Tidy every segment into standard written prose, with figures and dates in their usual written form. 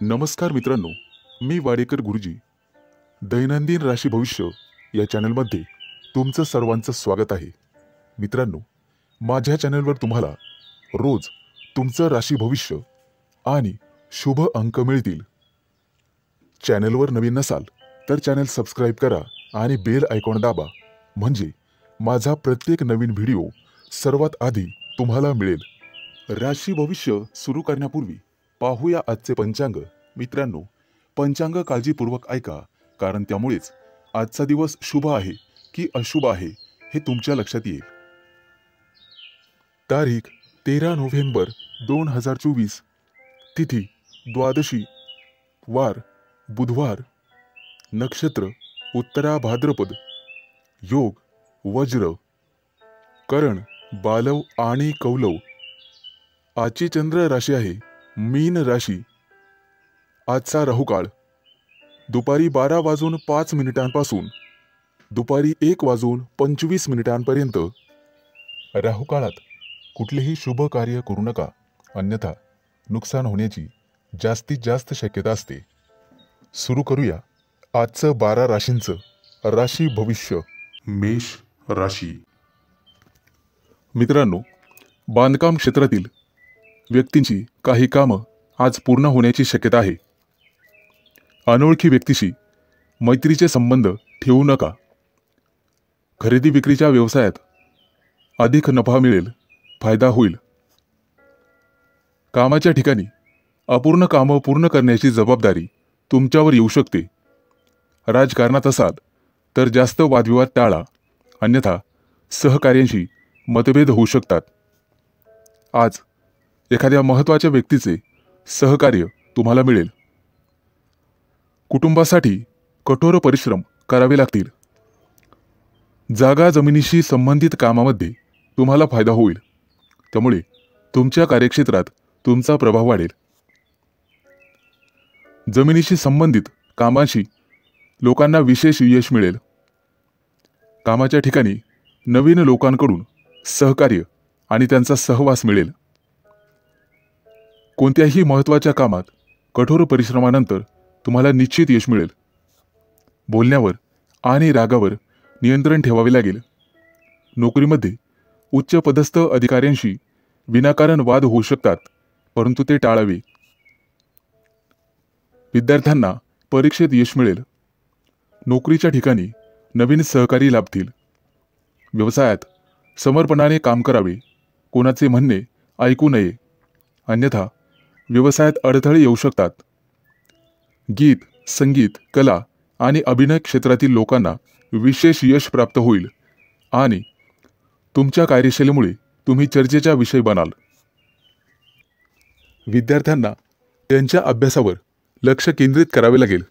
नमस्कार मित्रांनो, मी वाडेकर गुरुजी. दैनंदिन राशी भविष्य या चॅनलमध्ये तुमचं सर्वांचं स्वागत आहे. मित्रांनो, माझ्या चॅनलवर तुम्हाला रोज तुमचं राशी भविष्य आणि शुभ अंक मिळतील. चॅनलवर नवीन नसाल तर चॅनल सबस्क्राईब करा आणि बेल आयकॉन दाबा, म्हणजे माझा प्रत्येक नवीन व्हिडिओ सर्वात आधी तुम्हाला मिळेल. राशी भविष्य सुरू करण्यापूर्वी पाहूया आजचे पंचांग. मित्रांनो, पंचांग काळजीपूर्वक ऐका, कारण त्यामुळेच आजचा दिवस शुभ आहे की अशुभ आहे हे तुमच्या लक्षात येईल. तारीख 13 नोव्हेंबर 2024, तिथी द्वादशी, वार बुधवार, नक्षत्र उत्तरा भाद्रपद, योग वज्र, करण बालव आणि कौलव. आजची चंद्र राशी आहे मीन राशी. आजचा राहुकाळ दुपारी 12:05 दुपारी 1:25 राहुकाळात कुठलेही शुभ कार्य करू नका, अन्यथा नुकसान होण्याची जास्तीत जास्त शक्यता असते. सुरू करूया आजचं 12 राशींचं राशी भविष्य. मेष राशी. मित्रांनो, बांधकाम क्षेत्रातील व्यक्तींची काही कामं आज पूर्ण होण्याची शक्यता आहे. अनोळखी व्यक्तीशी मैत्रीचे संबंध ठेवू नका. खरेदी विक्रीच्या व्यवसायात अधिक नफा मिळेल, फायदा होईल. कामाच्या ठिकाणी अपूर्ण कामं पूर्ण करण्याची जबाबदारी तुमच्यावर येऊ शकते. राजकारणात असाल तर जास्त वादविवाद टाळा, अन्यथा सहकार्यांशी मतभेद होऊ शकतात. आज एखाद्या महत्त्वाच्या व्यक्तीचे सहकार्य तुम्हाला मिळेल. कुटुंबासाठी कठोर परिश्रम करावे लागतील. जागा जमिनीशी संबंधित कामामध्ये तुम्हाला फायदा होईल, त्यामुळे तुमच्या कार्यक्षेत्रात तुमचा प्रभाव वाढेल. जमिनीशी संबंधित कामाशी लोकांना विशेष यश मिळेल. कामाच्या ठिकाणी नवीन लोकांकडून सहकार्य आणि त्यांचा सहवास मिळेल. कोणत्याही महत्त्वाच्या कामात कठोर परिश्रमानंतर तुम्हाला निश्चित यश मिळेल. बोलण्यावर आणि रागावर नियंत्रण ठेवावे लागेल. नोकरीमध्ये उच्च पदस्थ अधिकाऱ्यांशी विनाकारण वाद होऊ शकतात, परंतु ते टाळावे. विद्यार्थ्यांना परीक्षेत यश मिळेल. नोकरीच्या ठिकाणी नवीन सहकारी लाभतील. व्यवसायात समर्पणाने काम करावे. कोणाचे म्हणणे ऐकू नये, अन्यथा व्यवसायात अडथळे येऊ शकतात. गीत, संगीत, कला आणि अभिनय क्षेत्रातील लोकांना विशेष यश प्राप्त होईल आणि तुमच्या कार्यशैलीमुळे तुम्ही चर्चेचा विषय बनाल. विद्यार्थ्यांना त्यांच्या अभ्यासावर लक्ष केंद्रित करावे लागेल.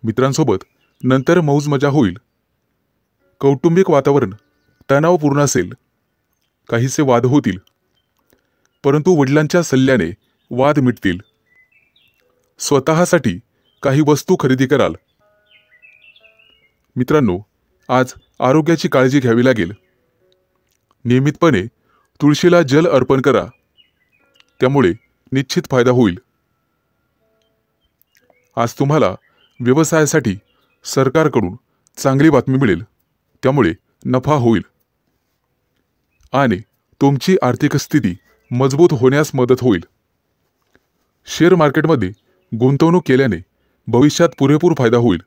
मित्रांसोबत नंतर मौज मजा होईल. कौटुंबिक वातावरण तणावपूर्ण असेल. काहीसे वाद होतील, परंतु वडिलांच्या सल्ल्याने वाद मिटतील. स्वतःसाठी काही वस्तू खरेदी कराल. मित्रांनो, आज आरोग्याची काळजी घ्यावी लागेल. नियमितपणे तुळशीला जल अर्पण करा, त्यामुळे निश्चित फायदा होईल. आज तुम्हाला व्यवसायासाठी सरकारकडून चांगली बातमी मिळेल, त्यामुळे नफा होईल आणि तुमची आर्थिक स्थिती मजबूत होण्यास मदत होईल. शेअर मार्केटमध्ये गुंतवणूक केल्याने भविष्यात पुरेपूर फायदा होईल.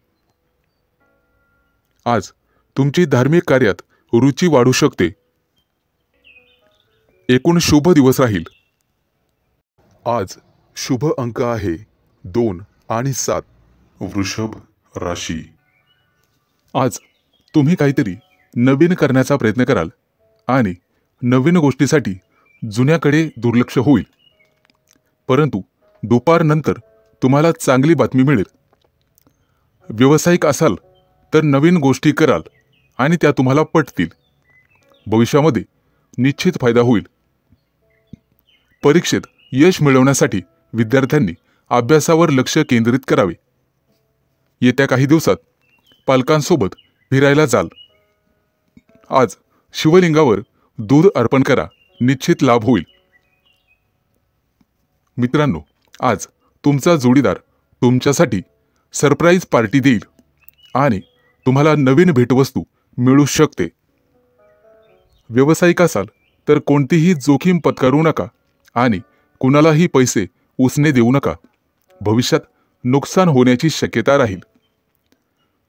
आज तुमची धार्मिक कार्यात रुची वाढू शकते. एकूण शुभ दिवस राहील. आज शुभ अंक आहे 2 आणि 7. वृषभ राशी. आज तुम्ही काहीतरी नवीन करण्याचा प्रयत्न कराल आणि नवीन गोष्टीसाठी जुन्याकडे दुर्लक्ष होईल, परंतु दुपारनंतर तुम्हाला चांगली बातमी मिळेल. व्यावसायिक असाल तर नवीन गोष्टी कराल आणि त्या तुम्हाला पटतील. भविष्यामध्ये निश्चित फायदा होईल. परीक्षेत यश मिळवण्यासाठी विद्यार्थ्यांनी अभ्यासावर लक्ष केंद्रित करावे. येत्या काही दिवसात पालकांसोबत फिरायला जाल. आज शिवलिंगावर दूध अर्पण करा, निश्चित लाभ होईल. मित्रांनो, आज तुमचा जोडीदार तुमच्यासाठी सरप्राईज पार्टी देईल आणि तुम्हाला नवीन भेटवस्तू मिळू शकते. व्यावसायिक असाल तर कोणतीही जोखीम पत्करू नका आणि कुणालाही पैसे उसने देऊ नका. भविष्यात नुकसान होण्याची शक्यता राहील.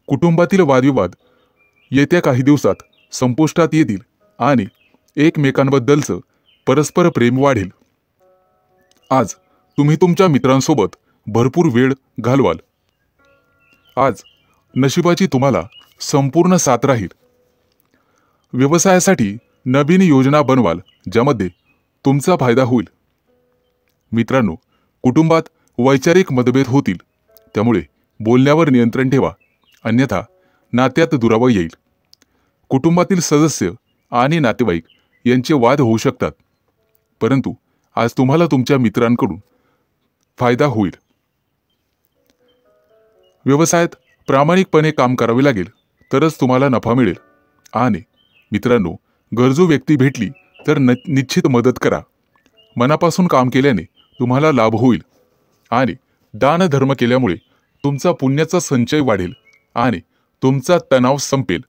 कुटुंबातील वादविवाद येत्या काही दिवसात संपुष्टात येतील आणि एकमेकांबद्दलचं परस्पर प्रेम वाढेल. आज तुम्ही तुमच्या मित्रांसोबत भरपूर वेळ घालवाल. आज नशिबाची तुम्हाला संपूर्ण साथ राहील. व्यवसायासाठी नवीन योजना बनवाल ज्यामध्ये तुमचा फायदा होईल. मित्रांनो, कुटुंबात वैचारिक मतभेद होतील, त्यामुळे बोलण्यावर नियंत्रण ठेवा, अन्यथा नात्यात दुरावा येईल. कुटुंबातील सदस्य आणि नातेवाईक यांचे वाद होऊ शकतात, परंतु आज तुम्हाला तुमच्या मित्रांकडून फायदा होईल. व्यवसायात प्रामाणिकपणे काम करावे लागेल तरच तुम्हाला नफा मिळेल. आणि मित्रांनो, गरजू व्यक्ती भेटली तर निश्चित मदत करा. मनापासून काम केल्याने तुम्हाला लाभ होईल आणि दानधर्म केल्यामुळे तुमचा पुण्याचा संचय वाढेल आणि तुमचा तणाव संपेल.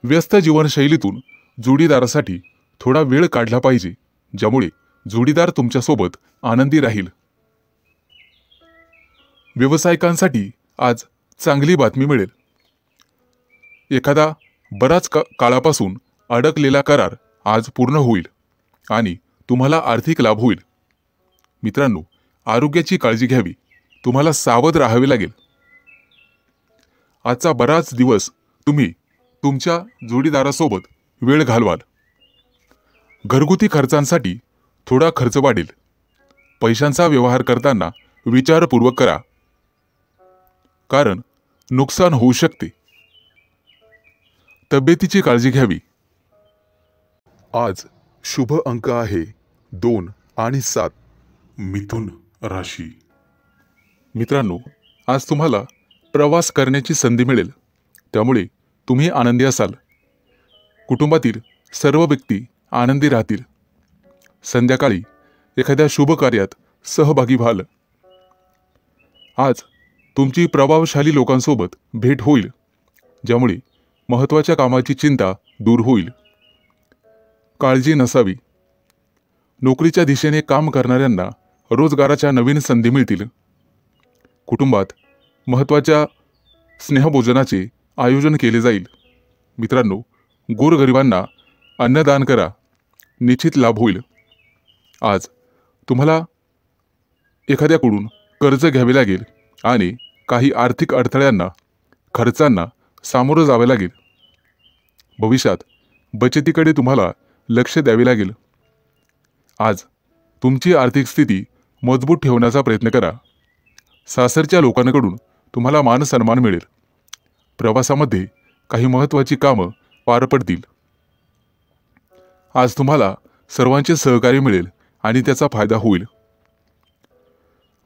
व्यस्त जीवनशैलीतून जोडीदारासाठी थोडा वेळ काढला पाहिजे, ज्यामुळे जोडीदार तुमच्यासोबत आनंदी राहील. व्यावसायिकांसाठी आज चांगली बातमी मिळेल. एखादा बराच काळापासून अडकलेला करार आज पूर्ण होईल आणि तुम्हाला आर्थिक लाभ होईल. मित्रांनो, आरोग्याची काळजी घ्यावी. तुम्हाला सावध राहावे लागेल. आजचा बराच दिवस तुम्ही तुमच्या जोडीदारासोबत वेळ घालवाल. घरगुती खर्चांसाठी थोडा खर्च वाढेल. पैशांचा व्यवहार करताना विचारपूर्वक करा, कारण नुकसान होऊ शकते. तब्येतीची काळजी घ्यावी. आज शुभ अंक आहे 2 आणि 7. मिथुन राशी. मित्रांनो, आज तुम्हाला प्रवास करण्याची संधी मिळेल, त्यामुळे तुम्ही आनंदी असाल. कुटुंबातील सर्व व्यक्ती आनंदी राहतील. संध्याकाळी एखाद्या शुभ कार्यात सहभागी व्हाल. आज तुमची प्रभावशाली लोकांसोबत भेट होईल, ज्यामुळे महत्त्वाच्या कामाची चिंता दूर होईल. काळजी नसावी. नोकरीच्या दिशेने काम करणाऱ्यांना रोजगाराच्या नवीन संधी मिळतील. कुटुंबात महत्त्वाच्या स्नेहभोजनाचे आयोजन केले जाईल. मित्रांनो, गोरगरिबांना अन्नदान करा, निश्चित लाभ होईल. आज तुम्हाला एखाद्याकडून कर्ज घ्यावे लागेल आणि काही आर्थिक अडथळ्यांना, खर्चांना सामोरं जावे लागेल. भविष्यात बचतीकडे तुम्हाला लक्ष द्यावे लागेल. आज तुमची आर्थिक स्थिती मजबूत ठेवण्याचा प्रयत्न करा. सासरच्या लोकांकडून तुम्हाला मान सन्मान मिळेल. प्रवासामध्ये काही महत्त्वाची कामं पार पडतील. आज तुम्हाला सर्वांचे सहकार्य मिळेल आणि त्याचा फायदा होईल.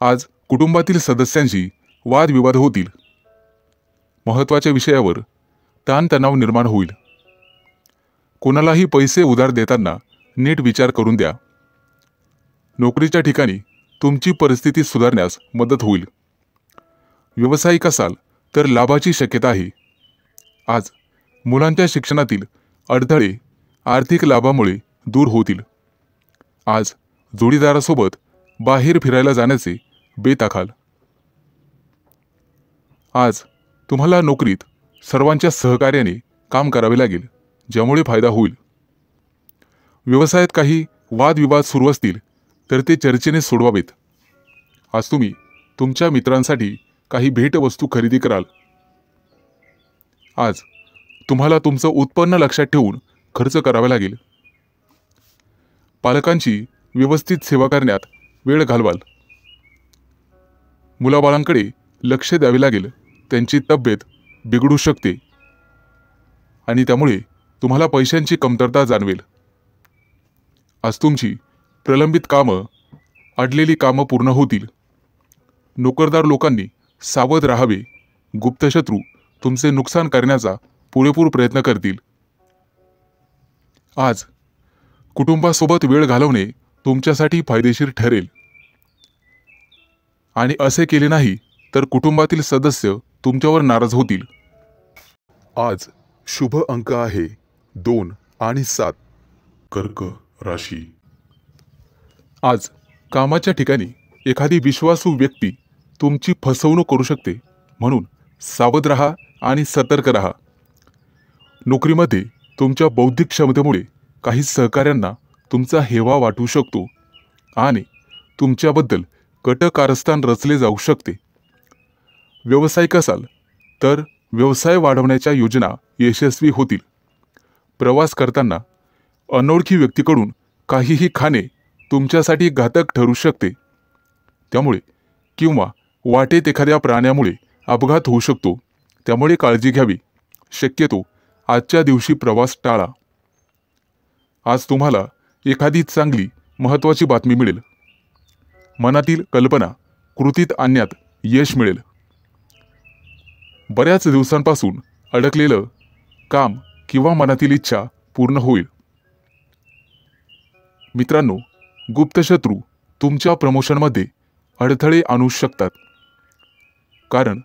आज कुटुंबातील सदस्यांशी वादविवाद होतील. महत्त्वाच्या विषयावर ताणतणाव निर्माण होईल. कोणालाही पैसे उधार देताना नीट विचार करून द्या. नोकरीच्या ठिकाणी तुमची परिस्थिती सुधारण्यास मदत होईल. व्यावसायिक असाल तर लाभाची शक्यता आहे. आज मुलांच्या शिक्षणातील अडथळे आर्थिक लाभामुळे दूर होतील. आज जोडीदारासोबत बाहेर फिरायला जाण्याचे बेत आखाल. आज तुम्हाला नोकरीत सर्वांच्या सहकार्याने काम करावे लागेल, ज्यामुळे फायदा होईल. व्यवसायात काही वादविवाद सुरू असतील तर ते चर्चेने सोडवावेत. आज तुम्ही तुमच्या मित्रांसाठी काही भेटवस्तू खरेदी कराल. आज तुम्हाला तुमचं उत्पन्न लक्षात ठेवून खर्च करावा लागेल. पालकांची व्यवस्थित सेवा करण्यात वेळ घालवाल. मुलाबाळांकडे लक्ष द्यावे लागेल. त्यांची तब्येत बिघडू शकते आणि त्यामुळे तुम्हाला पैशांची कमतरता जाणवेल. आज तुमची प्रलंबित कामं, अडलेली कामं पूर्ण होतील. नोकरदार लोकांनी सावध राहावे. गुप्तशत्रू तुमचे नुकसान करण्याचा पुरेपूर प्रयत्न करतील. आज कुटुंबासोबत वेळ घालवणे तुमच्यासाठी फायदेशीर ठरेल. आणि असे केले नाही तर कुटुंबातील सदस्य तुमच्यावर नाराज होतील। आज शुभ अंक आहे 2 आणि 7। कर्क राशी। आज कामाच्या ठिकाणी एखादी विश्वासू व्यक्ती तुमची फसवणूक करू शकते, म्हणून सावध राहा आणि सतर्क राहा। नोकरीमध्ये तुमच्या बौद्धिक क्षमतेमुळे काही सहकाऱ्यांना तुमचा हेवा वाटू शकतो आणि तुमच्याबद्दल कट कारस्थान रचले जाऊ शकते। व्यावसायिक असाल तर व्यवसाय वाढवण्याच्या योजना यशस्वी होतील। प्रवास करताना अनोळखी व्यक्तीकडून काहीही खाणे तुमच्यासाठी घातक ठरू शकते, त्यामुळे किंवा वाटेत एखाद्या प्राण्यामुळे अपघात होऊ शकतो, त्यामुळे काळजी घ्यावी। शक्यतो आजच्या दिवशी प्रवास टाळा। आज तुम्हाला एखादी चांगली महत्त्वाची बातमी मिळेल। मनातील कल्पना कृतीत आणण्यात यश मिळेल। बऱ्याच दिवसांपासून अडकलेलं काम किंवा मनातील इच्छा पूर्ण होईल। मित्रांनो, गुप्त शत्रू तुमच्या प्रमोशनमध्ये अडथळे आणू शकतात, कारण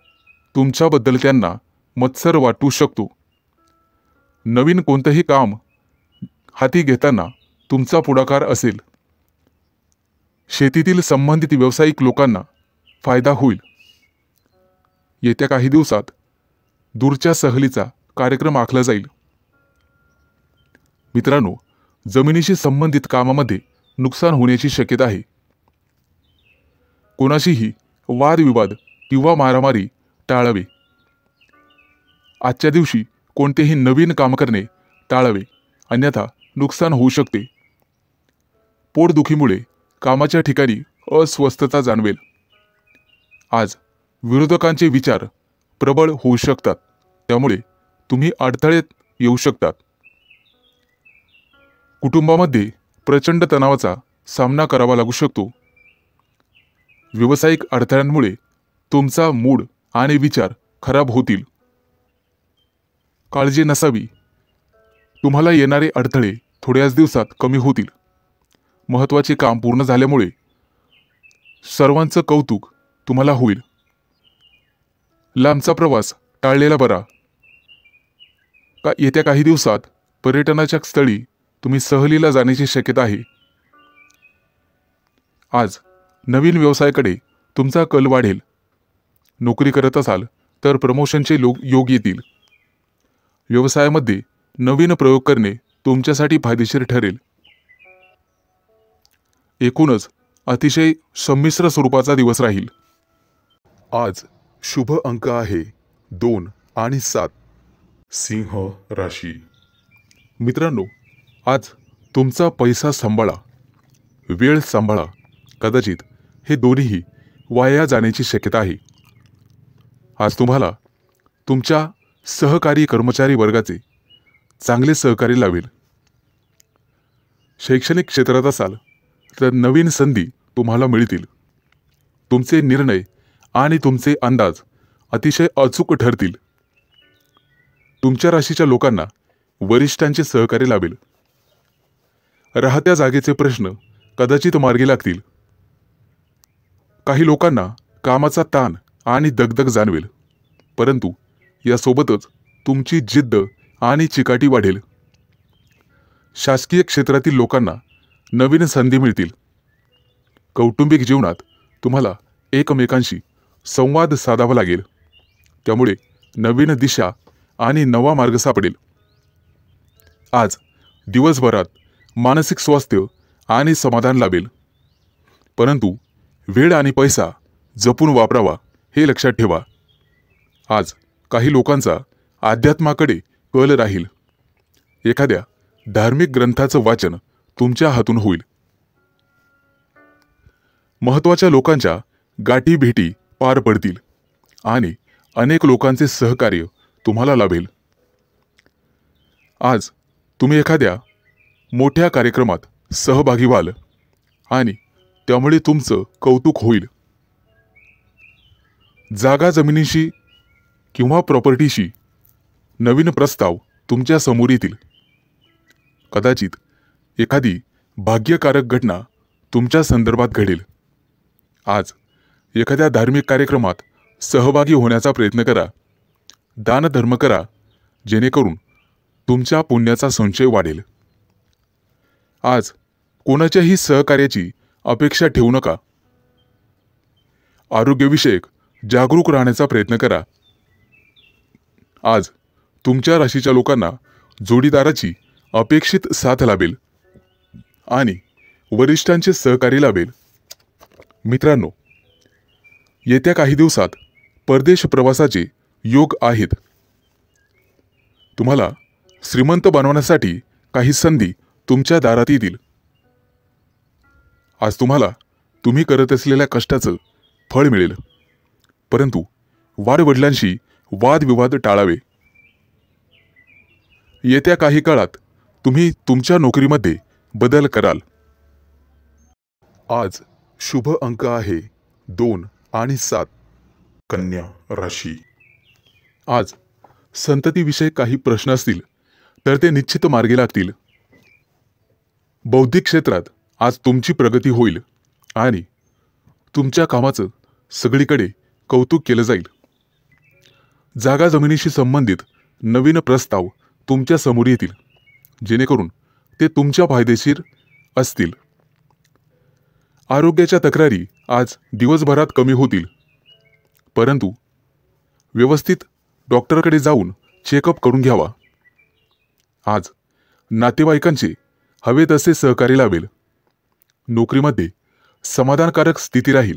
तुमच्याबद्दल त्यांना मत्सर वाटू शकतो। नवीन कोणतेही काम हाती घेताना तुमचा पुढाकार असेल। शेतीतील संबंधित व्यावसायिक लोकांना फायदा होईल। येत्या काही दिवसात दूरच्या सहलीचा कार्यक्रम आखला जाईल। मित्रांनो, जमिनीशी संबंधित कामामध्ये नुकसान होण्याची शक्यता आहे। कोणाशीही वादविवाद किंवा मारामारी टाळावे। आजच्या दिवशी कोणतेही नवीन काम करणे टाळावे, अन्यथा नुकसान होऊ शकते। पोटदुखीमुळे कामाच्या ठिकाणी अस्वस्थता जाणवेल। आज विरोधकांचे विचार प्रबळ होऊ शकतात, त्यामुळे तुम्ही अडथळ्यात येऊ शकतात। कुटुंबामध्ये प्रचंड तणावाचा सामना करावा लागू शकतो। व्यावसायिक अडथळ्यांमुळे तुमचा मूड आणि विचार खराब होतील। काळजी नसावी। तुम्हाला येणारे अडथळे थोड्याच दिवसात कमी होतील। महत्त्वाचे काम पूर्ण झाल्यामुळे सर्वांचं कौतुक तुम्हाला होईल। लांबचा प्रवास टाळलेला बरा। येत्या काही दिवसात पर्यटनाच्या स्थळी तुम्ही सहलीला जाण्याची शक्यता आहे। आज नवीन व्यवसायाकडे तुमचा कल वाढेल। नोकरी करत असाल तर प्रमोशनचे योग येतील। व्यवसायामध्ये नवीन प्रयोग करणे तुमच्यासाठी फायदेशीर ठरेल। एकूणच अतिशय संमिश्र स्वरूपाचा दिवस राहील। आज शुभ अंक आहे 2 आणि 7। सिंह राशी। मित्रांनो, आज तुमचा पैसा सांभाळा, वेळ सांभाळा। कदाचित हे दोन्हीही वाया जाण्याची शक्यता आहे। आज तुम्हाला तुमच्या सहकारी कर्मचारी वर्गाचे चांगले सहकार्य लाभेल। शैक्षणिक क्षेत्रात असाल तर नवीन संधी तुम्हाला मिळतील। तुमचे निर्णय आणि तुमचे अंदाज अतिशय अचूक ठरतील। तुमच्या राशीच्या लोकांना वरिष्ठांचे सहकार्य लाभेल। राहत्या जागेचे प्रश्न कदाचित मार्गी लागतील। काही लोकांना कामाचा ताण आणि दगदग जाणवेल, परंतु यासोबतच तुमची जिद्द आणि चिकाटी वाढेल। शासकीय क्षेत्रातील लोकांना नवीन संधी मिळतील। कौटुंबिक जीवनात तुम्हाला एकमेकांशी संवाद साधावा लागेल, त्यामुळे नवीन दिशा आणि नवा मार्ग सापडेल। आज दिवसभरात मानसिक स्वास्थ्य आणि समाधान लाभेल, परंतु वेळ आणि पैसा जपून वापरावा हे लक्षात ठेवा। आज काही लोकांचा अध्यात्माकडे कल राहील। एखाद्या धार्मिक ग्रंथाचं वाचन तुमच्या हातून होईल। महत्त्वाच्या लोकांच्या गाठी भेटी पार पडतील आणि अनेक लोकांचे सहकार्य तुम्हाला लाभेल। आज तुम्ही एखाद्या मोठ्या कार्यक्रमात सहभागी व्हाल आणि त्यामुळे तुमचं कौतुक होईल। जागा जमिनीशी किंवा प्रॉपर्टीशी नवीन प्रस्ताव तुमच्या समोर येतील। कदाचित एखादी भाग्यकारक घटना तुमच्या संदर्भात घडेल। आज एखाद्या धार्मिक कार्यक्रमात सहभागी होण्याचा प्रयत्न करा. दानधर्म करा, जेणेकरून तुमच्या पुण्याचा संचय वाढेल. आज कोणाच्याही सहकार्याची अपेक्षा ठेवू नका. आरोग्यविषयक जागरूक राहण्याचा प्रयत्न करा. आज तुमच्या राशीच्या लोकांना जोडीदाराची अपेक्षित साथ लाभेल आणि वरिष्ठांचे सहकार्य लाभेल. मित्रांनो, येत्या काही दिवसात परदेश प्रवासाचे योग आहेत. तुम्हाला श्रीमंत बनवण्यासाठी काही संधी तुमच्या दारात येतील. आज तुम्ही करत असलेल्या कष्टाचं फळ मिळेल. परंतु वाडवडिलांशी वादविवाद टाळावे. येत्या काही काळात तुम्ही तुमच्या नोकरीमध्ये बदल कराल. आज शुभ अंक आहे 2 आणि 7. कन्या राशी. आज संततीविषयी काही प्रश्न असतील तर ते निश्चित मार्गी लागतील. बौद्धिक क्षेत्रात आज तुमची प्रगती होईल आणि तुमच्या कामाचं सगळीकडे कौतुक केलं जाईल. जागा जमिनीशी संबंधित नवीन प्रस्ताव तुमच्या समोर येतील, जेणेकरून ते तुमच्या फायदेशीर असतील. आरोग्याच्या तक्रारी आज दिवसभरात कमी होतील, परंतु व्यवस्थित डॉक्टरकडे जाऊन चेकअप करून घ्यावा. आज नातेवाईकांचे हवे तसे सहकार्य लाभेल. नोकरीमध्ये समाधानकारक स्थिती राहील.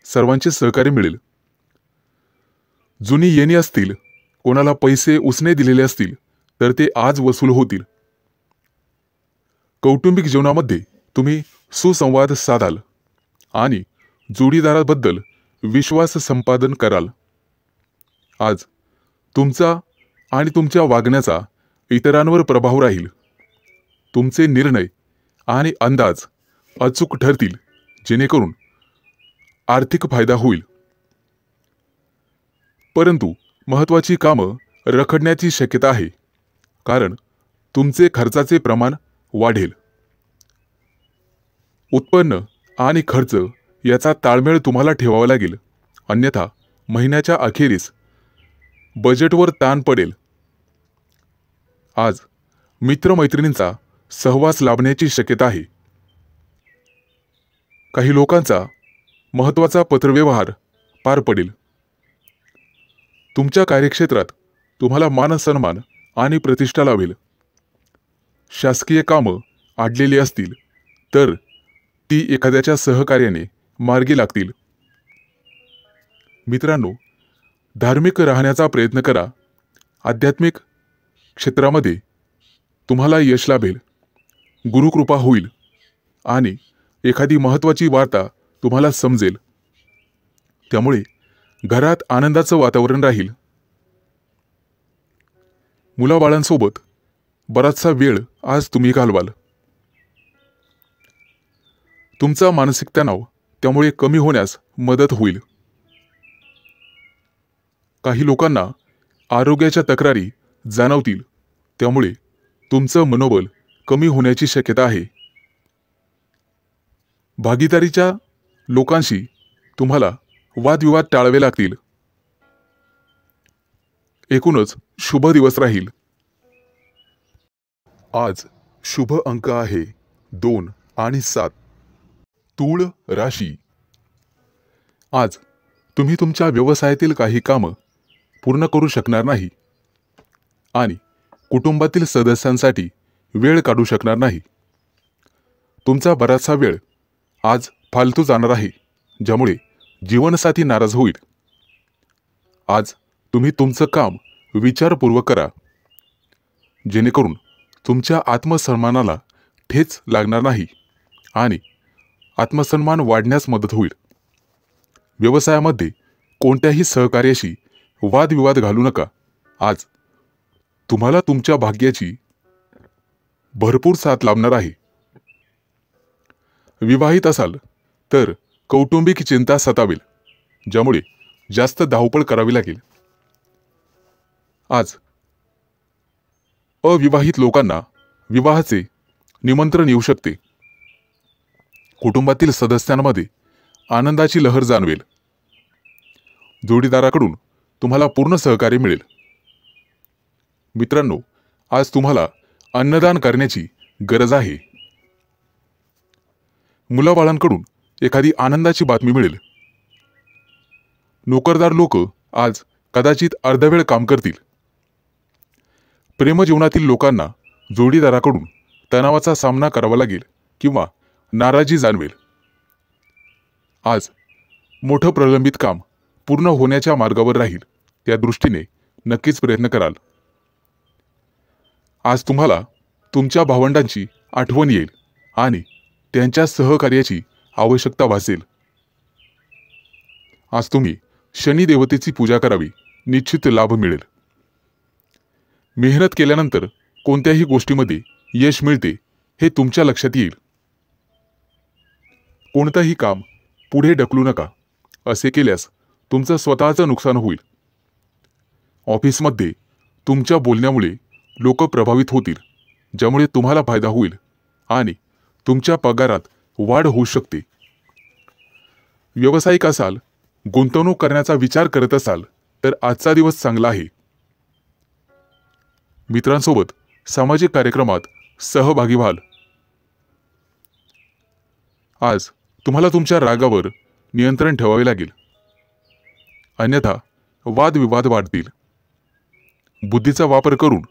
सर्वांचे सहकार्य मिळेल. जुनी येणी असतील, कोणाला पैसे उसने दिलेले असतील तर ते आज वसूल होतील. कौटुंबिक जीवनामध्ये तुम्ही सुसंवाद साधाल आणि जोडीदाराबद्दल विश्वास संपादन कराल. आज तुमचा आणि तुमच्या वागण्याचा इतरांवर प्रभाव राहील. तुमचे निर्णय आणि अंदाज अचूक ठरतील, जेणेकरून आर्थिक फायदा होईल. परंतु महत्त्वाची कामं रखडण्याची शक्यता आहे, कारण तुमचे खर्चाचे प्रमाण वाढेल. उत्पन्न आणि खर्च याचा ताळमेळ तुम्हाला ठेवावा लागेल, अन्यथा महिन्याच्या अखेरीस बजेटवर ताण पडेल. आज मित्रमैत्रिणींचा सहवास लाभण्याची शक्यता आहे. काही लोकांचा महत्त्वाचा पत्रव्यवहार पार पडेल. तुमच्या कार्यक्षेत्रात तुम्हाला मानसन्मान आणि प्रतिष्ठा लाभेल. शासकीय कामं अडलेली असतील तर ती एखाद्याच्या सहकार्याने मार्गी लागतील. मित्रांनो, धार्मिक राहण्याचा प्रयत्न करा. आध्यात्मिक क्षेत्रामध्ये तुम्हाला यश लाभेल. गुरुकृपा होईल आणि एखादी महत्त्वाची वार्ता तुम्हाला समजेल. त्यामुळे घरात आनंदाचं वातावरण राहील. मुलाबाळांसोबत बराचसा वेळ आज तुम्ही घालवाल. तुमचा मानसिक तणाव त्यामुळे कमी होण्यास मदत होईल. काही लोकांना आरोग्याच्या तक्रारी जाणवतील, त्यामुळे तुमचं मनोबल कमी होण्याची शक्यता आहे. भागीदारीच्या लोकांशी तुम्हाला वादविवाद टाळावे लागतील. एकूणच शुभ दिवस राहील. आज शुभ अंक आहे 2 आणि 7. तूळ राशी. आज तुम्ही तुमच्या व्यवसायातील काही कामं पूर्ण करू शकणार नाही आणि कुटुंबातील सदस्यांसाठी वेळ काढू शकणार नाही. तुमचा बराचसा वेळ आज फालतू जाणार आहे, ज्यामुळे जीवनसाथी नाराज होईल. आज तुम्ही तुमचं काम विचारपूर्वक करा, जेणेकरून तुमच्या आत्मसन्मानाला ठेच लागणार नाही आणि आत्मसन्मान वाढण्यास मदत होईल. व्यवसायामध्ये कोणत्याही सहकार्याशी वादविवाद घालू नका. आज तुम्हाला तुमच्या भाग्याची भरपूर साथ लाभणार आहे. विवाहित असाल तर कौटुंबिक चिंता सतावेल, ज्यामुळे जास्त धावपळ करावी लागेल. आज अविवाहित लोकांना विवाहाचे निमंत्रण येऊ शकते. कुटुंबातील सदस्यांमध्ये आनंदाची लहर जाणवेल. जोडीदाराकडून तुम्हाला पूर्ण सहकार्य मिळेल. मित्रांनो, आज तुम्हाला अन्नदान करण्याची गरज आहे. मुलाबाळांकडून एखादी आनंदाची बातमी मिळेल. नोकरदार लोक आज कदाचित अर्धवेळ काम करतील. प्रेमजीवनातील लोकांना जोडीदाराकडून तणावाचा सामना करावा लागेल किंवा नाराजी जाणवेल. आज मोठं प्रलंबित काम पूर्ण होण्याच्या मार्गावर राहील, त्या दृष्टीने नक्कीच प्रयत्न कराल. आज तुम्हाला तुमच्या भावंडांची आठवण येईल आणि त्यांच्या सहकार्याची आवश्यकता भासेल. आज तुम्ही शनी देवतेची पूजा करावी, निश्चित लाभ मिळेल. मेहनत केल्यानंतर कोणत्याही गोष्टीमध्ये यश मिळते हे तुमच्या लक्षात येईल. कोणतंही काम पुढे ढकलू नका. असे केल्यास तुमचं स्वतःचं नुकसान होईल. ऑफिसमध्ये तुमच्या बोलण्यामुळे लोक प्रभावित होतील, ज्यामुळे तुम्हाला फायदा होईल आणि तुमच्या पगारात वाढ होऊ शकते. व्यावसायिक असाल, गुंतवणूक करण्याचा विचार करत असाल तर आजचा दिवस चांगला आहे. मित्रांसोबत सामाजिक कार्यक्रमात सहभागी व्हाल. आज तुम्हाला तुमच्या रागावर नियंत्रण ठेवावे लागेल, अन्यथा वादविवाद वाढतील. बुद्धीचा वापर करून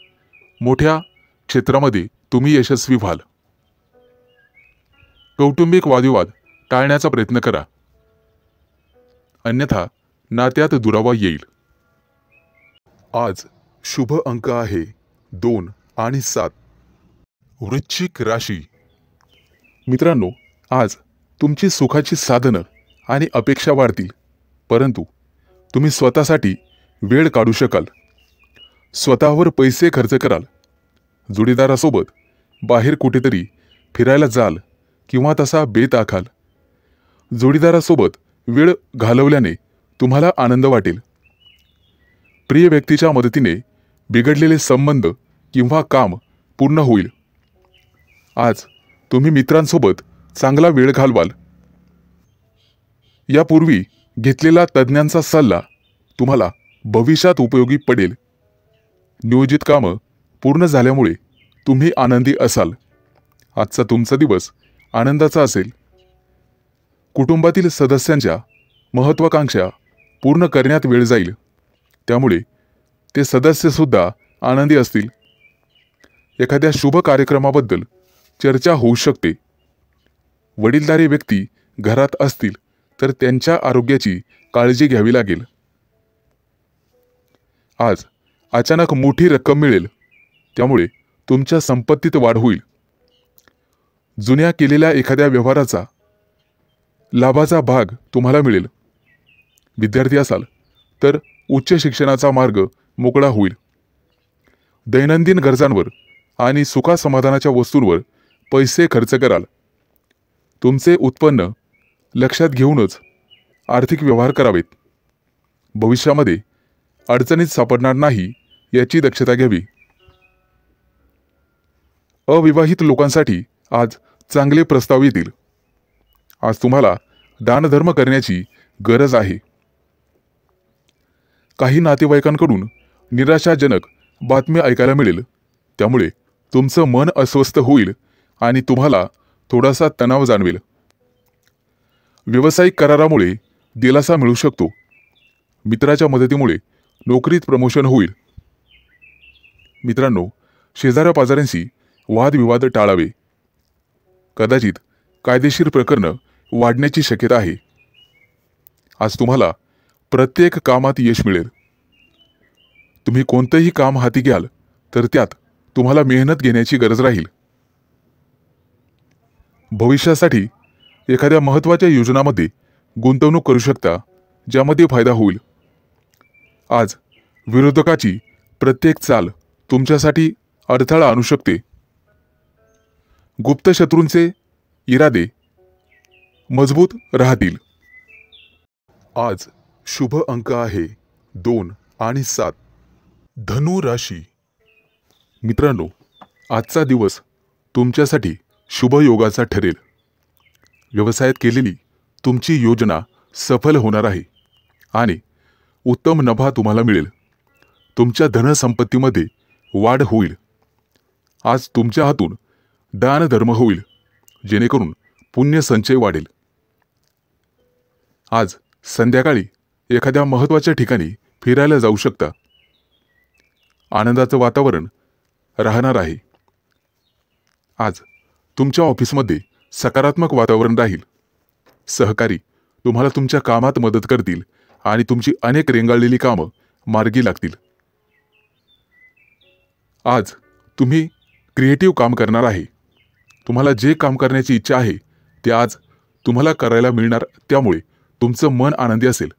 मोठ्या क्षेत्रामध्ये तुम्ही यशस्वी व्हाल. कौटुंबिक वादविवाद टाळण्याचा प्रयत्न करा, अन्यथा नात्यात दुरावा येईल. आज शुभ अंक आहे 2 आणि 7. वृश्चिक राशी. मित्रांनो, आज तुमची सुखाची साधनं आणि अपेक्षा वाढतील, परंतु तुम्ही स्वतःसाठी वेळ काढू शकाल. स्वतःवर पैसे खर्च कराल. जोडीदारासोबत बाहेर कुठेतरी फिरायला जाल किंवा तसा बेत आखाल. जोडीदारासोबत वेळ घालवल्याने तुम्हाला आनंद वाटेल. प्रिय व्यक्तीच्या मदतीने बिघडलेले संबंध किंवा काम पूर्ण होईल. आज तुम्ही मित्रांसोबत चांगला वेळ घालवाल. यापूर्वी घेतलेला तज्ज्ञांचा सल्ला तुम्हाला भविष्यात उपयोगी पडेल. नियोजित कामं पूर्ण झाल्यामुळे तुम्ही आनंदी असाल. आजचा तुमचा दिवस आनंदाचा असेल. कुटुंबातील सदस्यांच्या महत्त्वाकांक्षा पूर्ण करण्यात वेळ जाईल, त्यामुळे ते सदस्यसुद्धा आनंदी असतील. एखाद्या शुभ कार्यक्रमाबद्दल चर्चा होऊ शकते. वडीलधारी व्यक्ती घरात असतील तर त्यांच्या आरोग्याची काळजी घ्यावी लागेल. आज अचानक मोठी रक्कम मिळेल, त्यामुळे तुमच्या संपत्तीत वाढ होईल. जुन्या केलेल्या एखाद्या व्यवहाराचा लाभाचा भाग तुम्हाला मिळेल. विद्यार्थी असाल तर उच्च शिक्षणाचा मार्ग मोकळा होईल. दैनंदिन गरजांवर आणि सुखासमाधानाच्या वस्तूंवर पैसे खर्च कराल. तुमचे उत्पन्न लक्षात घेऊनच आर्थिक व्यवहार करावेत. भविष्यामध्ये अडचणीत सापडणार नाही याची दक्षता घ्यावी. अविवाहित लोकांसाठी आज चांगले प्रस्ताव येतील. आज तुम्हाला दानधर्म करण्याची गरज आहे. काही नातेवाईकांकडून निराशाजनक बातमी ऐकायला मिळेल, त्यामुळे तुमचं मन अस्वस्थ होईल आणि तुम्हाला थोडासा तणाव जाणवेल. व्यावसायिक करारामुळे दिलासा मिळू शकतो. मित्राच्या मदतीमुळे नोकरीत प्रमोशन होईल. मित्रांनो, शेजाऱ्या-पाजाऱ्यांशी वादविवाद टाळावे. कदाचित कायदेशीर प्रकरणं वाढण्याची शक्यता आहे. आज तुम्हाला प्रत्येक कामात यश मिळेल. तुम्ही कोणतेही काम हाती घ्याल तर त्यात तुम्हाला मेहनत घेण्याची गरज राहील. भविष्यासाठी एखाद्या महत्त्वाच्या योजनामध्ये गुंतवणूक करू शकता, ज्यामध्ये फायदा होईल. आज विरोधकाची प्रत्येक चाल तुमच्यासाठी अडथळा आणू शकते. गुप्त शत्रूंचे इरादे मजबूत राहतील. आज शुभ अंक आहे 2 आणि 7. धनु राशी. मित्रांनो, आजचा दिवस तुमच्यासाठी शुभयोगाचा ठरेल. व्यवसायात केलेली तुमची योजना सफल होणार आहे आणि उत्तम नफा तुम्हाला मिळेल. तुमच्या धनसंपत्तीमध्ये वाढ होईल. आज तुमच्या हातून दानधर्म होईल, जेणेकरून पुण्य संचय वाढेल. आज संध्याकाळी एखाद्या महत्त्वाच्या ठिकाणी फिरायला जाऊ शकता. आनंदाचं वातावरण राहणार आहे. आज तुमच्या ऑफिसमध्ये सकारात्मक वातावरण राहील. सहकारी तुम्हाला तुमच्या कामात मदत करतील आणि तुमची अनेक रेंगाळलेली कामं मार्गी लागतील. आज तुम्ही क्रिएटिव्ह काम करणार आहे. तुम्हाला जे काम करण्याची इच्छा आहे ते आज तुम्हाला करायला मिळणार, त्यामुळे तुमचं मन आनंदी असेल.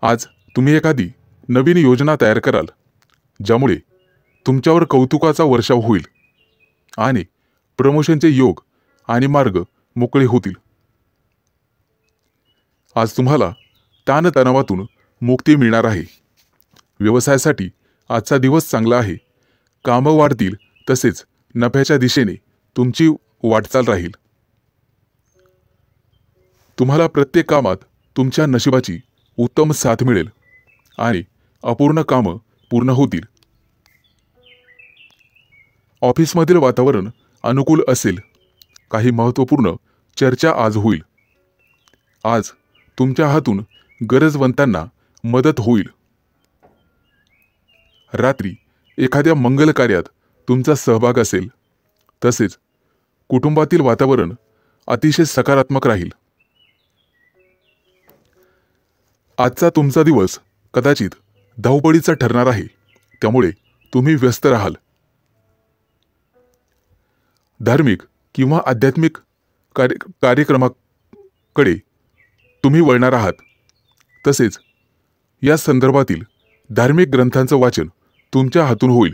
आज तुम्ही एखादी नवीन योजना तयार कराल, ज्यामुळे तुमच्यावर कौतुकाचा वर्षाव होईल आणि प्रमोशनचे योग आणि मार्ग मोकळे होतील. आज तुम्हाला ताणतणावातून मुक्ती मिळणार आहे. व्यवसायासाठी आजचा दिवस चांगला आहे. कामं वाढतील, तसेच नफ्याच्या दिशेने तुमची वाटचाल राहील. तुम्हाला प्रत्येक कामात तुमच्या नशिबाची उत्तम साथ मिळेल आणि अपूर्ण कामं पूर्ण होतील. ऑफिसमधील वातावरण अनुकूल असेल. काही महत्त्वपूर्ण चर्चा आज होईल. आज तुमच्या हातून गरजवंतांना मदत होईल. रात्री एखाद्या मंगल कार्यात तुमचा सहभाग असेल. तसेच कुटुंबातील वातावरण अतिशय सकारात्मक राहील. आजचा तुमचा दिवस कदाचित धावपळीचा ठरणार आहे, त्यामुळे तुम्ही व्यस्त राहाल. धार्मिक किंवा आध्यात्मिक कार्यक्रमाकडे तुम्ही वळणार आहात. तसेच या संदर्भातील धार्मिक ग्रंथांचं वाचन तुमच्या हातून होईल.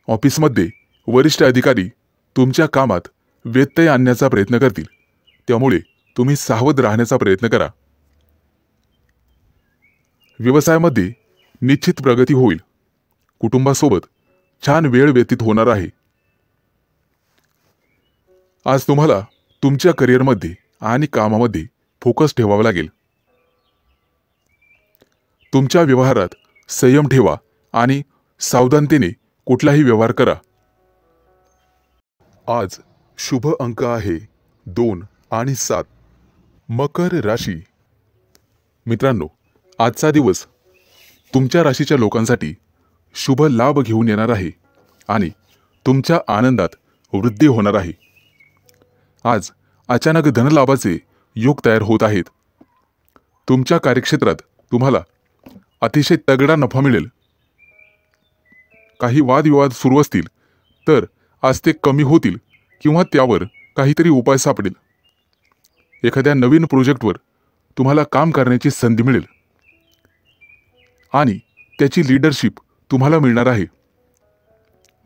ऑफिसमध्ये वरिष्ठ अधिकारी तुमच्या कामात व्यत्यय आणण्याचा प्रयत्न करतील, त्यामुळे तुम्ही सावध राहण्याचा प्रयत्न करा. व्यवसायामध्ये निश्चित प्रगती होईल. कुटुंबासोबत छान वेळ व्यतीत होणार आहे. आज तुम्हाला तुमच्या करिअरमध्ये आणि कामामध्ये फोकस ठेवावा लागेल. तुमच्या व्यवहारात संयम ठेवा आणि सावधानतेने कुठलाही व्यवहार करा. आज शुभ अंक आहे 2 आणि 7. मकर राशी. मित्रांनो, आजचा दिवस तुमच्या राशीच्या लोकांसाठी शुभ लाभ घेऊन येणार आहे आणि तुमच्या आनंदात वृद्धी होणार आहे. आज अचानक धनलाभाचे योग तयार होत आहेत. तुमच्या कार्यक्षेत्रात तुम्हाला अतिशय तगडा नफा मिळेल. काही वादविवाद सुरू असतील तर आज ते कमी होतील किंवा त्यावर काहीतरी उपाय सापडेल. एखाद्या नवीन प्रोजेक्टवर तुम्हाला काम करण्याची संधी मिळेल आणि त्याची लीडरशिप तुम्हाला मिळणार आहे.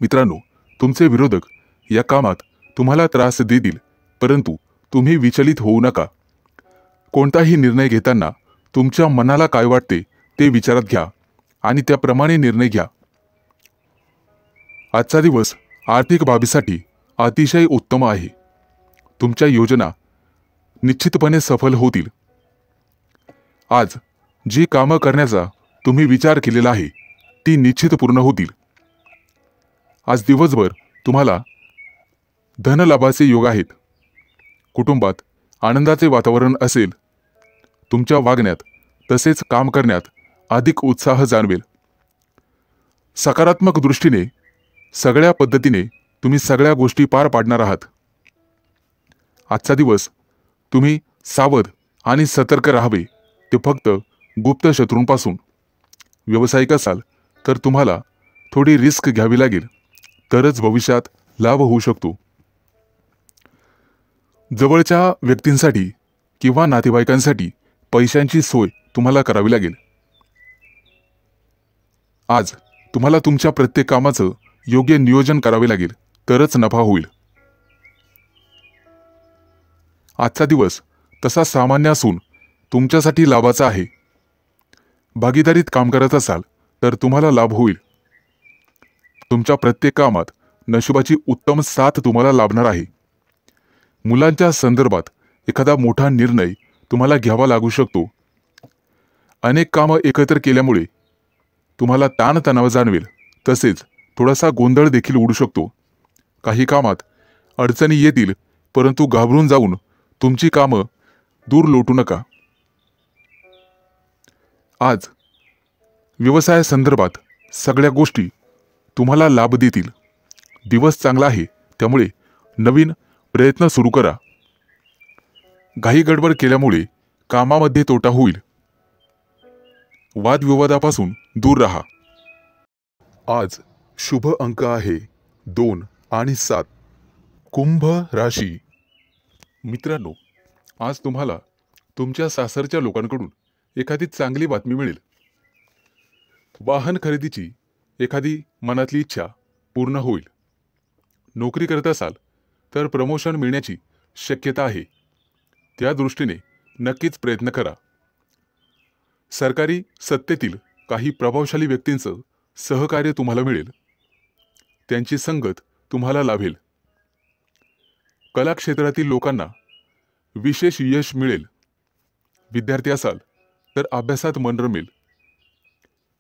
मित्रांनो, तुमचे विरोधक या कामात तुम्हाला त्रास देतील, परंतु तुम्ही विचलित होऊ नका. कोणताही निर्णय घेताना तुमच्या मनाला काय वाटते ते विचारात घ्या आणि त्याप्रमाणे निर्णय घ्या. आजचा दिवस आर्थिक बाबीसाठी अतिशय उत्तम आहे. तुमच्या योजना निश्चितपणे सफल होतील. आज जी कामं करण्याचा तुम्ही विचार केलेला आहे ती निश्चित पूर्ण होतील. आज दिवसभर तुम्हाला धनलाभाचे योग आहेत. कुटुंबात आनंदाचे वातावरण असेल. तुमच्या वागण्यात तसेच काम करण्यात अधिक उत्साह जाणवेल. सकारात्मक दृष्टीने सगळ्या पद्धतीने तुम्ही सगळ्या गोष्टी पार पाडणार आहात. आजचा दिवस तुम्ही सावध आणि सतर्क राहावे, ते फक्त गुप्त शत्रूंपासून. व्यावसायिक असाल तर तुम्हाला थोडी रिस्क घ्यावी लागेल, तरच भविष्यात लाभ होऊ शकतो. जवळच्या व्यक्तींसाठी किंवा नातेवाईकांसाठी पैशांची सोय तुम्हाला करावी लागेल. आज तुम्हाला तुमच्या प्रत्येक कामाचं योग्य नियोजन करावे लागेल, तरच नफा होईल. आजचा दिवस तसा सामान्य असून तुमच्यासाठी लाभाचा आहे. भागीदारीत काम करत असाल तर तुम्हाला लाभ होईल. तुमच्या प्रत्येक कामात नशिबाची उत्तम साथ तुम्हाला लाभणार आहे. मुलांच्या संदर्भात एखादा मोठा निर्णय तुम्हाला घ्यावा लागू शकतो. अनेक कामं एकत्र केल्यामुळे तुम्हाला ताणतणाव जाणवेल, तसेच थोडासा गोंधळ देखील उडू शकतो. काही कामात अडचणी येतील, परंतु घाबरून जाऊन तुमची कामं दूर लोटू नका. आज व्यवसायासंदर्भात सगळ्या गोष्टी तुम्हाला लाभ देतील. दिवस चांगला आहे, त्यामुळे नवीन प्रयत्न सुरू करा. घाई गडबड केल्यामुळे कामामध्ये तोटा होईल. वादविवादापासून दूर राहा. आज शुभ अंक आहे 2 आणि 7. कुंभ राशी. मित्रांनो, आज तुम्हाला तुमच्या सासरच्या लोकांकडून एखादी चांगली बातमी मिळेल. वाहन खरेदीची एखादी मनातली इच्छा पूर्ण होईल. नोकरी करत असाल तर प्रमोशन मिळण्याची शक्यता आहे. त्या दृष्टीने नक्कीच प्रयत्न करा. सरकारी सत्तेतील काही प्रभावशाली व्यक्तींचं सहकार्य तुम्हाला मिळेल. त्यांची संगत तुम्हाला लाभेल. कला क्षेत्रातील लोकांना विशेष यश मिळेल. विद्यार्थी असाल तर अभ्यासात मन रमेल.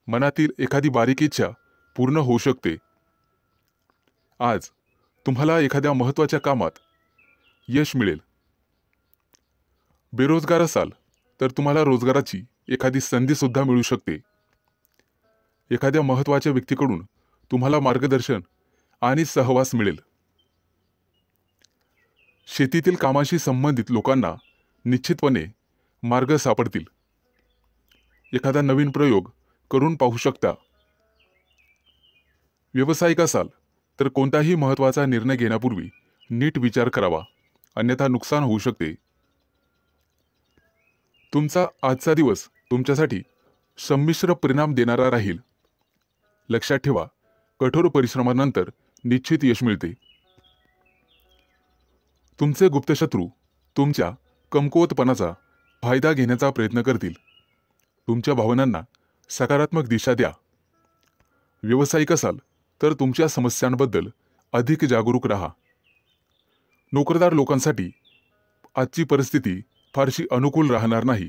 मनातील एखादी बारीक इच्छा पूर्ण होऊ शकते. आज तुम्हाला एखाद्या महत्त्वाच्या कामात यश मिळेल. बेरोजगार असाल तर तुम्हाला रोजगाराची एखादी संधी सुद्धा मिळू शकते. एखाद्या महत्त्वाच्या व्यक्तीकडून तुम्हाला मार्गदर्शन आणि सहवास मिळेल. शेतीतील कामाशी संबंधित लोकांना निश्चितपणे मार्ग सापडतील. एखादा नवीन प्रयोग करून पाहू शकता. व्यावसायिक असाल तर कोणताही महत्त्वाचा निर्णय घेण्यापूर्वी नीट विचार करावा, अन्यथा नुकसान होऊ शकते. तुमचा आजचा दिवस तुमच्यासाठी संमिश्र परिणाम देणारा राहील. लक्षात ठेवा, कठोर परिश्रमानंतर निश्चित यश मिळते. तुमचे गुप्तशत्रू तुमच्या कमकुवतपणाचा फायदा घेण्याचा प्रयत्न करतील. तुमच्या भावनांना सकारात्मक दिशा द्या. व्यावसायिक असाल तर तुमच्या समस्यांबद्दल अधिक जागरूक राहा. नोकरदार लोकांसाठी आजची परिस्थिती फारशी अनुकूल राहणार नाही.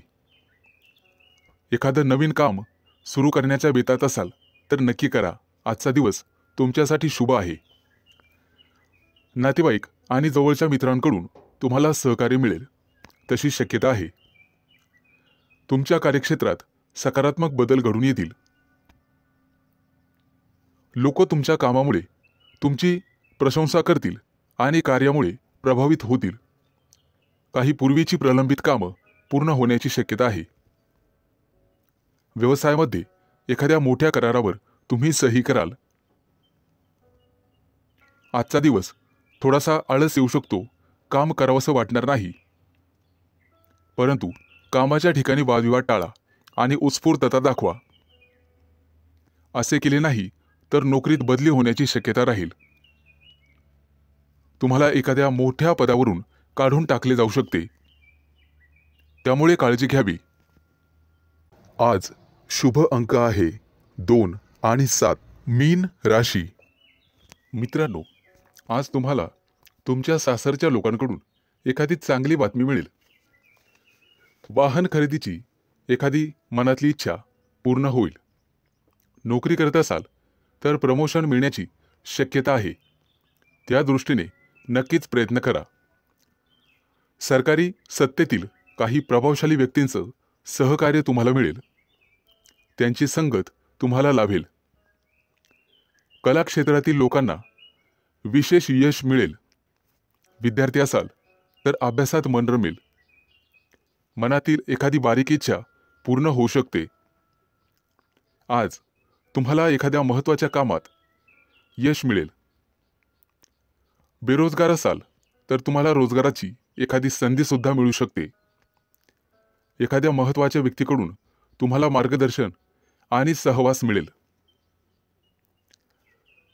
एखादं नवीन काम सुरू करण्याच्या बेतात असाल तर नक्की करा. आजचा दिवस तुमच्यासाठी शुभ आहे. नातेवाईक आणि जवळच्या मित्रांकडून तुम्हाला सहकार्य मिळेल तशी शक्यता आहे. तुमच्या कार्यक्षेत्रात सकारात्मक बदल घडून येतील. लोक तुमच्या कामामुळे तुमची प्रशंसा करतील आणि कार्यामुळे प्रभावित होतील. काही पूर्वीची प्रलंबित कामं पूर्ण होण्याची शक्यता आहे. व्यवसायामध्ये एखाद्या मोठ्या करारावर तुम्ही सही कराल. आजचा दिवस थोडासा आळस येऊ शकतो. काम करावंसं वाटणार नाही, परंतु कामाच्या ठिकाणी वादविवाद टाळा आणि उत्स्फूर्तता दाखवा. असे केले नाही तर नोकरीत बदली होण्याची शक्यता राहील. तुम्हाला एखाद्या मोठ्या पदावरून काढून टाकले जाऊ शकते, त्यामुळे काळजी घ्यावी. आज शुभ अंक आहे 2 आणि 7. मीन राशी. मित्रांनो, आज तुम्हाला तुमच्या सासरच्या लोकांकडून एखादी चांगली बातमी मिळेल. वाहन खरेदीची एखादी मनातली इच्छा पूर्ण होईल. नोकरी करत असाल तर प्रमोशन मिळण्याची शक्यता आहे. त्या दृष्टीने नक्कीच प्रयत्न करा. सरकारी सत्तेतील काही प्रभावशाली व्यक्तींचं सहकार्य तुम्हाला मिळेल. त्यांची संगत तुम्हाला लाभेल. कला क्षेत्रातील लोकांना विशेष यश मिळेल. विद्यार्थी असाल तर अभ्यासात मन रमेल. मनातील एखादी बारीक इच्छा पूर्ण होऊ शकते. आज तुम्हाला एखाद्या महत्त्वाच्या कामात यश मिळेल. बेरोजगार असाल तर तुम्हाला रोजगाराची एखादी संधी सुद्धा मिळू शकते. एखाद्या महत्त्वाच्या व्यक्तीकडून तुम्हाला मार्गदर्शन आणि सहवास मिळेल.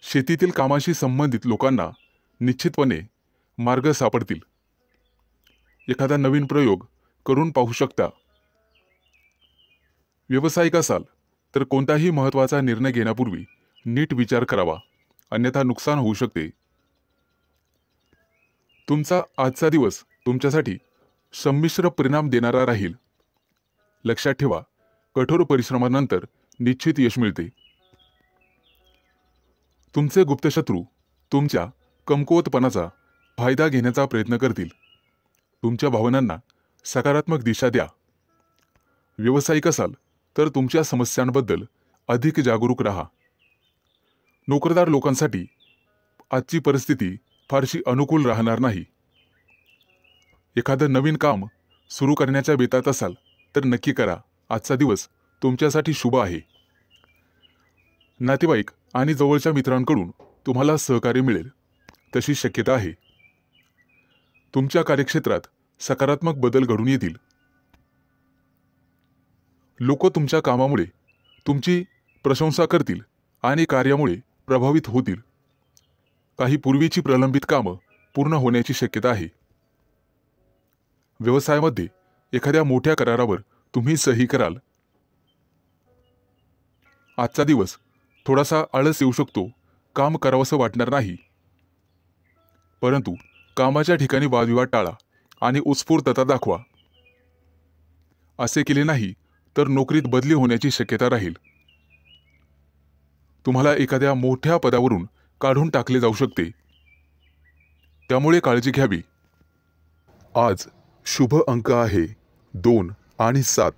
शेतीतील कामाशी संबंधित लोकांना निश्चितपणे मार्ग सापडतील. एखादा नवीन प्रयोग करून पाहू शकता. व्यावसायिक असाल तर कोणताही महत्त्वाचा निर्णय घेण्यापूर्वी नीट विचार करावा, अन्यथा नुकसान होऊ शकते. तुमचा आजचा दिवस तुमच्यासाठी संमिश्र परिणाम देणारा राहील. लक्षात ठेवा, कठोर परिश्रमानंतर निश्चित यश मिळते. तुमचे गुप्तशत्रू तुमच्या कमकुवतपणाचा फायदा घेण्याचा प्रयत्न करतील. तुमच्या भावनांना सकारात्मक दिशा द्या. व्यावसायिक असाल तर तुमच्या समस्यांबद्दल अधिक जागरूक राहा. नोकरदार लोकांसाठी आजची परिस्थिती फारशी अनुकूल राहणार नाही. एखादं नवीन काम सुरू करण्याच्या बेतात असाल तर नक्की करा. आजचा दिवस तुमच्यासाठी शुभ आहे. नातेवाईक आणि जवळच्या मित्रांकडून तुम्हाला सहकार्य मिळेल तशी शक्यता आहे. तुमच्या कार्यक्षेत्रात सकारात्मक बदल घडून येतील. लोक तुमच्या कामामुळे तुमची प्रशंसा करतील आणि कार्यामुळे प्रभावित होतील. काही पूर्वीची प्रलंबित कामं पूर्ण होण्याची शक्यता आहे. व्यवसायामध्ये एखाद्या मोठ्या करारावर तुम्ही सही कराल. आजचा दिवस थोडासा आळस येऊ शकतो. काम करावंसं वाटणार नाही. परंतु कामाच्या ठिकाणी वादविवाद टाळा आणि उत्स्फूर्तता दाखवा. असे केले नाही तर नोकरीत बदली होण्याची शक्यता राहील. तुम्हाला एखाद्या मोठ्या पदावरून काढून टाकले जाऊ शकते. त्यामुळे काळजी घ्यावी. आज शुभ अंक आहे 2 आणि 7.